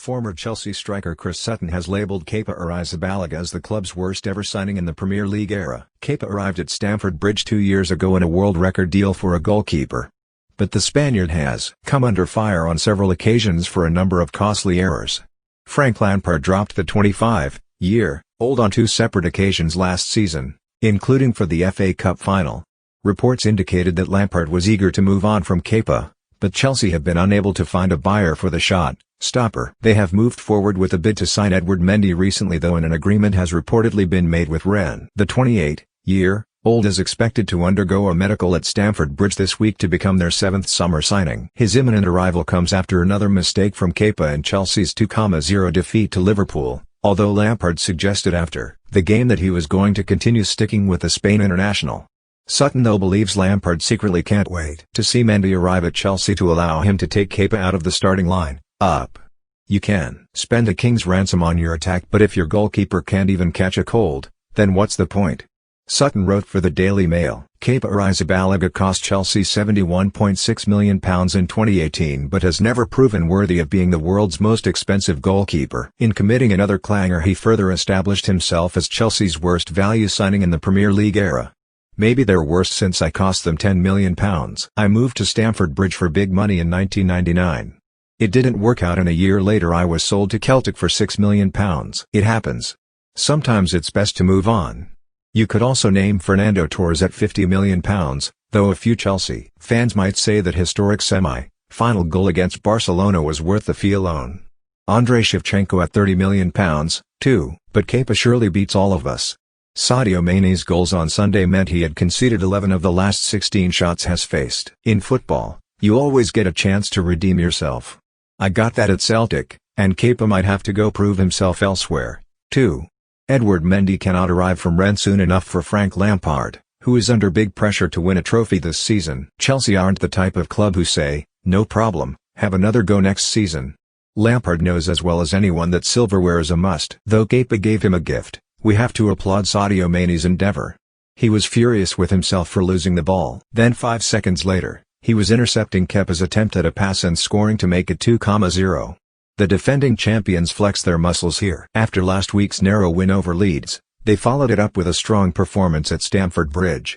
Former Chelsea striker Chris Sutton has labelled Kepa Arrizabalaga as the club's worst ever signing in the Premier League era. Kepa arrived at Stamford Bridge 2 years ago in a world record deal for a goalkeeper. But the Spaniard has come under fire on several occasions for a number of costly errors. Frank Lampard dropped the 25-year-old on 2 separate occasions last season, including for the FA Cup final. Reports indicated that Lampard was eager to move on from Kepa, but Chelsea have been unable to find a buyer for the shot-stopper. They have moved forward with a bid to sign Edouard Mendy recently though, and an agreement has reportedly been made with Rennes. The 28-year-old is expected to undergo a medical at Stamford Bridge this week to become their 7th summer signing. His imminent arrival comes after another mistake from Kepa in Chelsea's 2-0 defeat to Liverpool, although Lampard suggested after the game that he was going to continue sticking with the Spain international. Sutton though believes Lampard secretly can't wait to see Mendy arrive at Chelsea to allow him to take Kepa out of the starting line-up. You can spend a king's ransom on your attack, but if your goalkeeper can't even catch a cold, then what's the point? Sutton wrote for the Daily Mail. Kepa Arrizabalaga cost Chelsea £71.6 million in 2018 but has never proven worthy of being the world's most expensive goalkeeper. In committing another clanger, he further established himself as Chelsea's worst value signing in the Premier League era. Maybe their worst since I cost them £10 million. I moved to Stamford Bridge for big money in 1999. It didn't work out and a year later I was sold to Celtic for £6 million. It happens. Sometimes it's best to move on. You could also name Fernando Torres at £50 million, though a few Chelsea fans might say that historic semi-final goal against Barcelona was worth the fee alone. Andrei Shevchenko at £30 million, too, but Kepa surely beats all of us. Sadio Mané's goals on Sunday meant he had conceded 11 of the last 16 shots has faced. In football, you always get a chance to redeem yourself. I got that at Celtic, and Kepa might have to go prove himself elsewhere, too. Edouard Mendy cannot arrive from Rennes soon enough for Frank Lampard, who is under big pressure to win a trophy this season. Chelsea aren't the type of club who say, "No problem, have another go next season." Lampard knows as well as anyone that silverware is a must. Though Kepa gave him a gift, we have to applaud Sadio Mané's endeavour. He was furious with himself for losing the ball. Then 5 seconds later, he was intercepting Kepa's attempt at a pass and scoring to make it 2-0. The defending champions flexed their muscles here. After last week's narrow win over Leeds, they followed it up with a strong performance at Stamford Bridge.